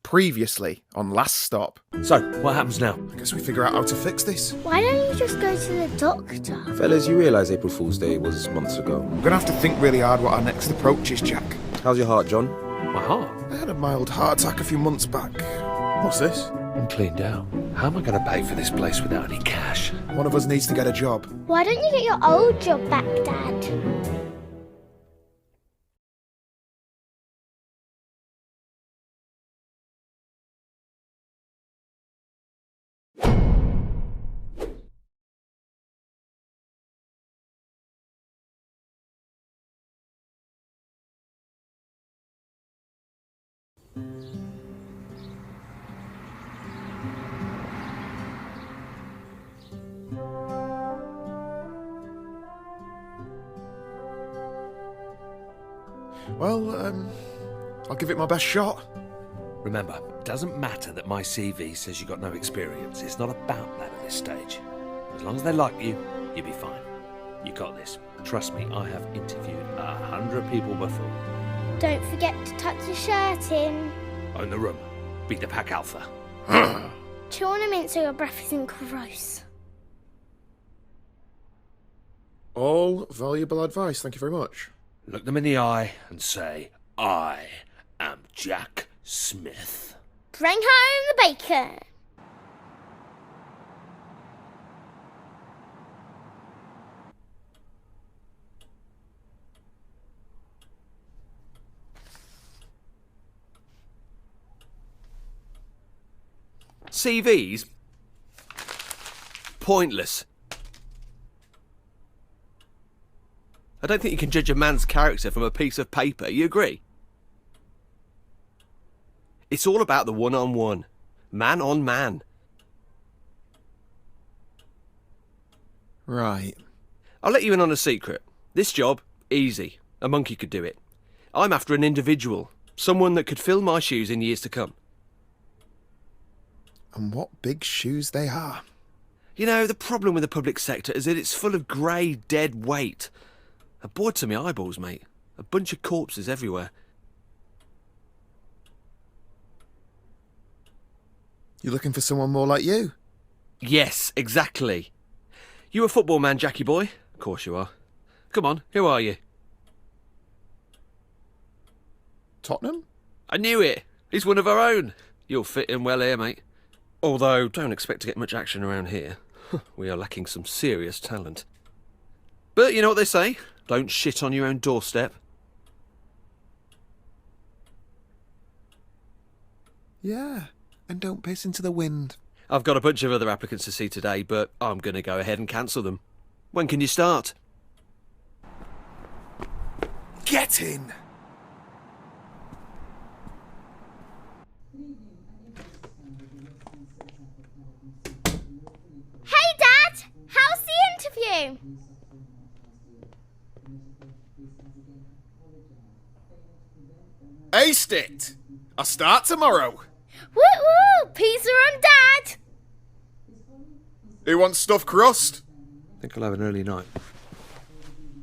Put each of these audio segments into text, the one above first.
Previously on Last Stop. So, what happens now? I guess we figure out how to fix this. Why don't you just go to the doctor? Fellas, you realise April Fool's Day was months ago. We're gonna have to think really hard what our next approach is, Jack. How's your heart, John? My heart? I had a mild heart attack a few months back. What's this? I'm cleaned out. How am I going to pay for this place without any cash? One of us needs to get a job. Why don't you get your old job back, Dad? Well, I'll give it my best shot. Remember, it doesn't matter that my CV says you got no experience. It's not about that at this stage. As long as they like you, you'll be fine. You got this. Trust me, I have interviewed 100 people before. Don't forget to tuck your shirt in. Own the room. Be the pack alpha. Chew on a mint so your breath isn't gross. All valuable advice, thank you very much. Look them in the eye and say, I am Jack Smith. Bring home the bacon. CVs? Pointless. I don't think you can judge a man's character from a piece of paper, you agree? It's all about the one-on-one. Man on man. Right. I'll let you in on a secret. This job, easy. A monkey could do it. I'm after an individual. Someone that could fill my shoes in years to come. And what big shoes they are. You know, the problem with the public sector is that it's full of grey, dead weight. I'm bored to my eyeballs, mate. A bunch of corpses everywhere. You looking for someone more like you? Yes, exactly. You a football man, Jackie boy? Of course you are. Come on, who are you? Tottenham? I knew it. He's one of our own. You'll fit in well here, mate. Although, don't expect to get much action around here. We are lacking some serious talent. But you know what they say? Don't shit on your own doorstep. Yeah, and don't piss into the wind. I've got a bunch of other applicants to see today, but I'm going to go ahead and cancel them. When can you start? Get in! Hey, Dad! How's the interview? Aced it! I'll start tomorrow. Woo-woo! Pizza on Dad! Who wants stuffed crust? I think I'll have an early night.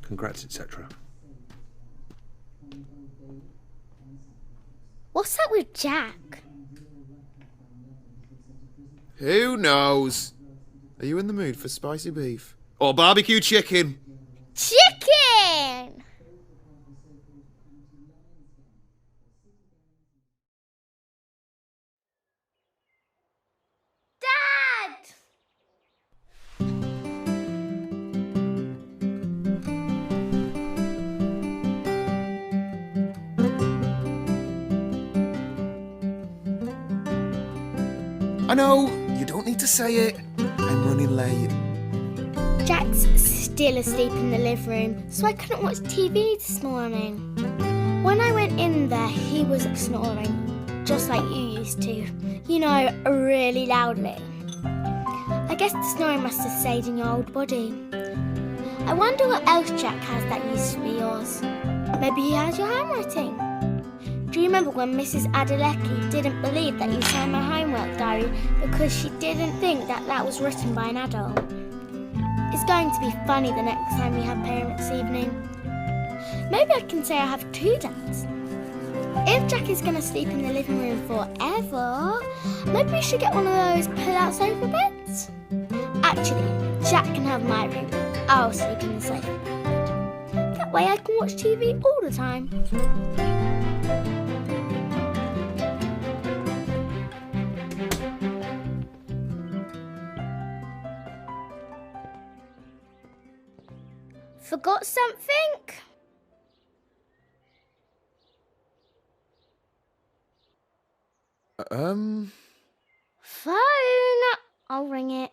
Congrats, etc. What's that with Jack? Who knows? Are you in the mood for spicy beef? Or barbecue chicken? Chicken! Dad! I know, you don't need to say it. I'm running late. Jack's still asleep in the living room, so I couldn't watch TV this morning. When I went in there, he was snoring, just like you used to. You know, really loudly. I guess the snoring must have stayed in your old body. I wonder what else Jack has that used to be yours. Maybe he has your handwriting. Do you remember when Mrs. Adeleki didn't believe that you signed my homework diary because she didn't think that that was written by an adult? It's going to be funny the next time we have parents' evening. Maybe I can say I have 2 dads. If Jack is going to sleep in the living room forever, maybe we should get one of those pull-out sofa beds. Actually, Jack can have my room. I'll sleep in the sofa bed. That way I can watch TV all the time. Forgot something? Phone. I'll ring it.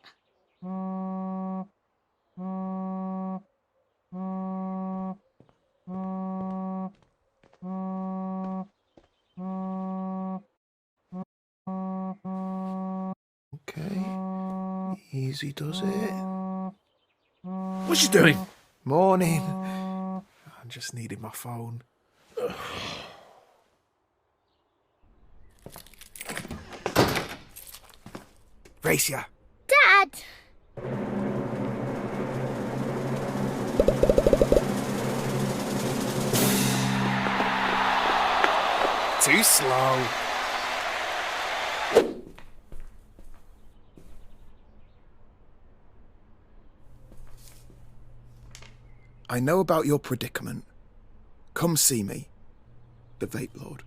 Okay. Easy does it. What's she doing? Morning. I just needed my phone. Race ya. Dad! Too slow. I know about your predicament. Come see me, the Vape Lord.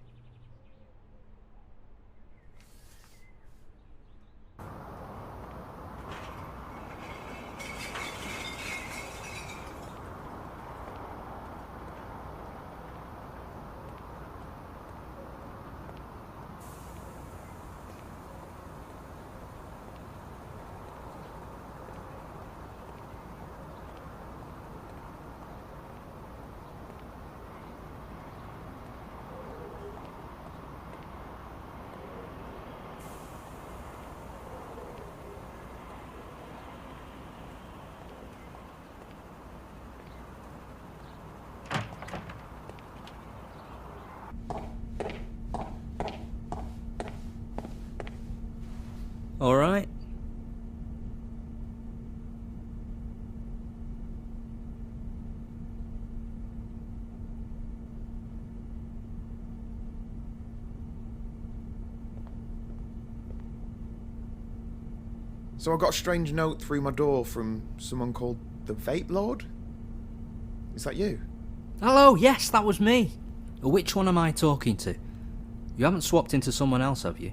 All right. So I got a strange note through my door from someone called the Vape Lord? Is that you? Hello, yes, that was me. Which one am I talking to? You haven't swapped into someone else, have you?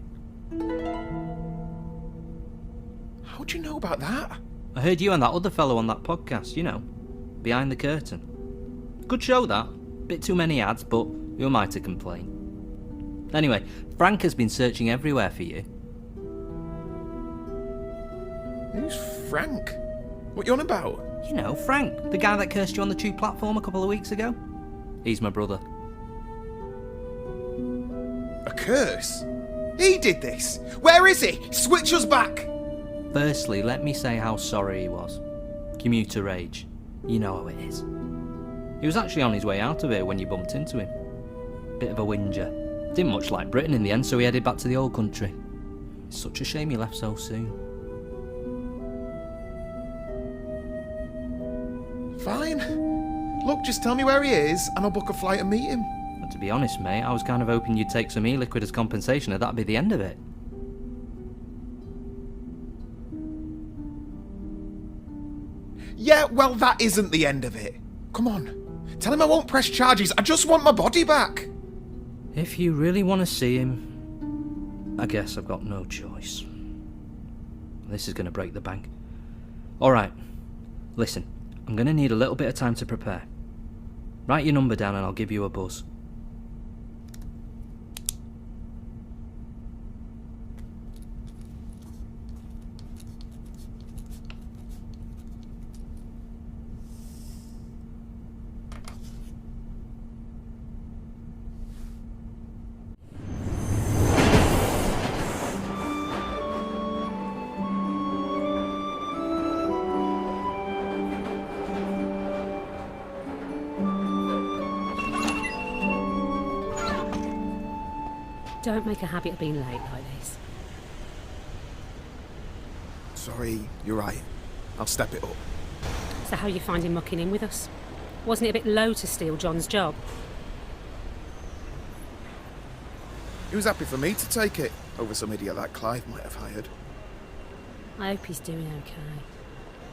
How'd you know about that? I heard you and that other fellow on that podcast, you know, Behind the Curtain. Good show, that. Bit too many ads, but who am I to complain? Anyway, Frank has been searching everywhere for you. Who's Frank? What you on about? You know, Frank, the guy that cursed you on the tube platform a couple of weeks ago. He's my brother. A curse? He did this? Where is he? Switch us back! Firstly, let me say how sorry he was. Commuter rage. You know how it is. He was actually on his way out of here when you bumped into him. Bit of a whinger. Didn't much like Britain in the end, so he headed back to the old country. It's such a shame he left so soon. Fine. Look, just tell me where he is, and I'll book a flight and meet him. But to be honest, mate, I was kind of hoping you'd take some e-liquid as compensation, and that'd be the end of it. Yeah, well, that isn't the end of it. Come on. Tell him I won't press charges. I just want my body back. If you really want to see him, I guess I've got no choice. This is going to break the bank. Alright, listen, I'm going to need a little bit of time to prepare. Write your number down and I'll give you a buzz. Don't make a habit of being late like this. Sorry, you're right. I'll step it up. So how are you finding mucking in with us? Wasn't it a bit low to steal John's job? He was happy for me to take it, over some idiot that Clive might have hired. I hope he's doing okay.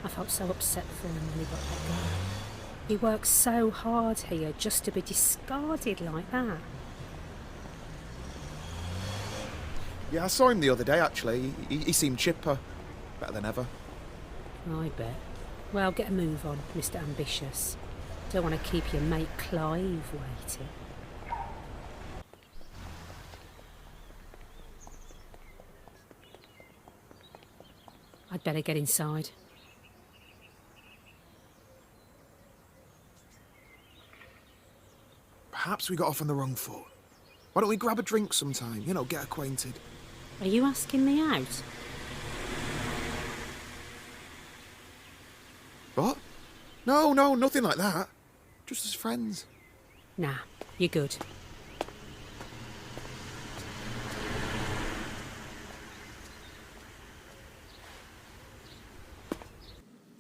I felt so upset for him when he got let go. He works so hard here just to be discarded like that. Yeah, I saw him the other day, actually. He seemed chipper. Better than ever. I bet. Well, get a move on, Mr. Ambitious. Don't want to keep your mate Clive waiting. I'd better get inside. Perhaps we got off on the wrong foot. Why don't we grab a drink sometime? You know, get acquainted. Are you asking me out? What? No, nothing like that. Just as friends. Nah, you're good.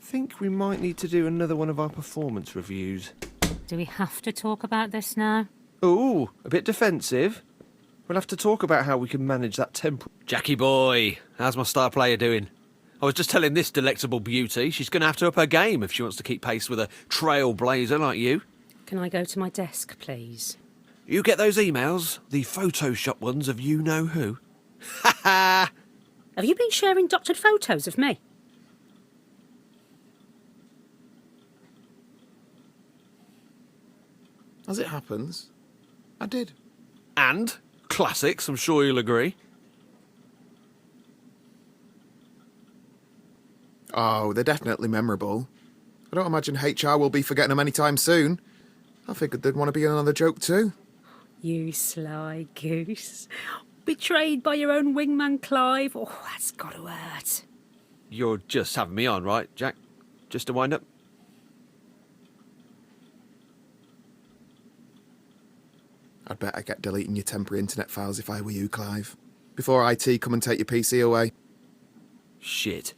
Think we might need to do another one of our performance reviews. Do we have to talk about this now? Ooh, a bit defensive. We'll have to talk about how we can manage that temper. Jackie boy, how's my star player doing? I was just telling this delectable beauty she's going to have to up her game if she wants to keep pace with a trailblazer like you. Can I go to my desk, please? You get those emails? The Photoshop ones of you-know-who? Ha ha! Have you been sharing doctored photos of me? As it happens, I did. And? Classics, I'm sure you'll agree. Oh, they're definitely memorable. I don't imagine HR will be forgetting them anytime soon. I figured they'd want to be in another joke too. You sly goose. Betrayed by your own wingman Clive. Oh, that's got to hurt. You're just having me on, right, Jack? Just to wind up? I'd better get deleting your temporary internet files if I were you, Clive. Before IT come and take your PC away. Shit.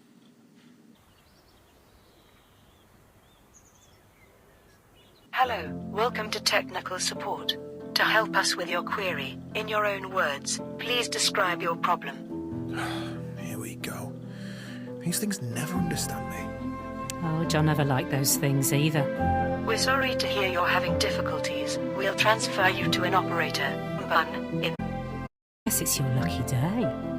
Hello, welcome to technical support. To help us with your query, in your own words, please describe your problem. Here we go. These things never understand me. Oh, John never liked those things either. We're sorry to hear you're having difficulties. We'll transfer you to an operator. Guess it's your lucky day.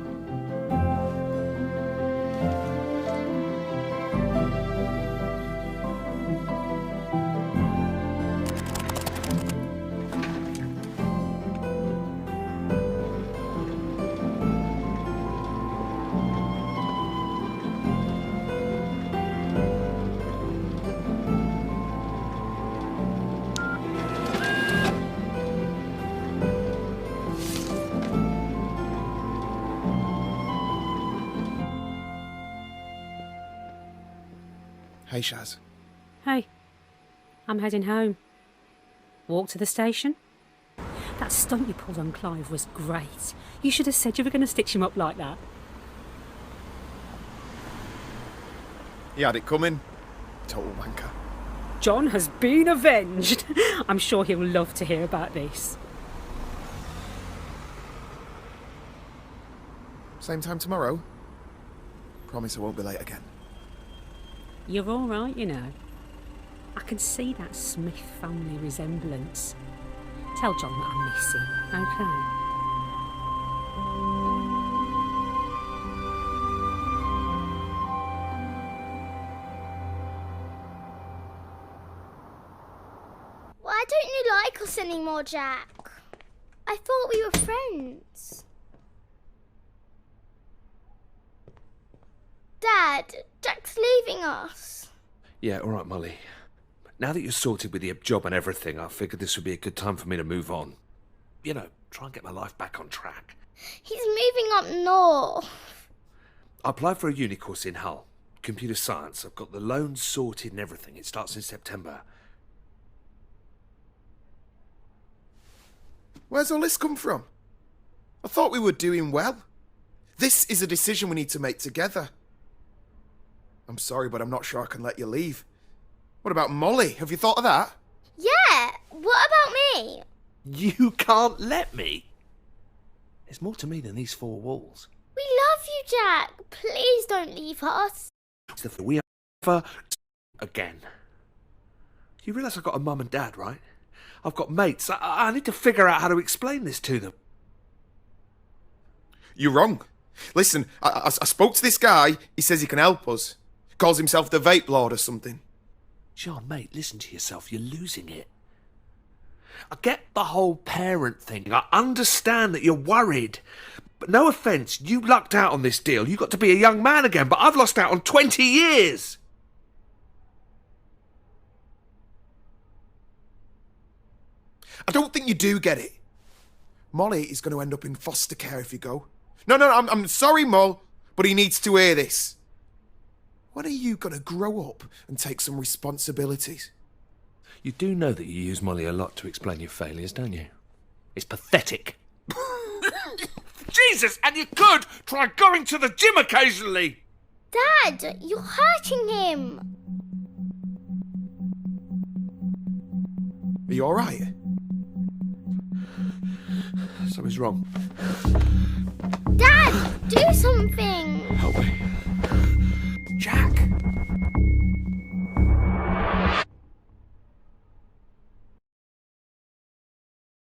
Hey, Shaz. Hey, I'm heading home. Walk to the station? That stunt you pulled on Clive was great. You should have said you were going to stitch him up like that. He had it coming. Total wanker. John has been avenged. I'm sure he'll love to hear about this. Same time tomorrow? Promise I won't be late again. You're all right, you know. I can see that Smith family resemblance. Tell John that I miss him, okay? Why don't you like us anymore, Jack? I thought we were friends. Dad, Jack's leaving us. Yeah, all right, Molly. Now that you're sorted with the job and everything, I figured this would be a good time for me to move on. You know, try and get my life back on track. He's moving up north. I applied for a uni course in Hull. Computer science. I've got the loans sorted and everything. It starts in September. Where's all this come from? I thought we were doing well. This is a decision we need to make together. I'm sorry, but I'm not sure I can let you leave. What about Molly? Have you thought of that? What about me? You can't let me. There's more to me than these four walls. We love you, Jack. Please don't leave us. We are never again. You realise I've got a mum and dad, right? I've got mates. I need to figure out how to explain this to them. You're wrong. Listen, I spoke to this guy. He says he can help us. Calls himself the Vape Lord or something. John, mate, listen to yourself. You're losing it. I get the whole parent thing. I understand that you're worried. But no offence, you lucked out on this deal. You got to be a young man again, but I've lost out on 20 years. I don't think you do get it. Molly is going to end up in foster care if you go. No, I'm sorry, Moll, but he needs to hear this. When are you going to grow up and take some responsibilities? You do know that you use Molly a lot to explain your failures, don't you? It's pathetic. Jesus, and you could try going to the gym occasionally. Dad, you're hurting him. Are you all right? Something's wrong. Dad, do something. Help me.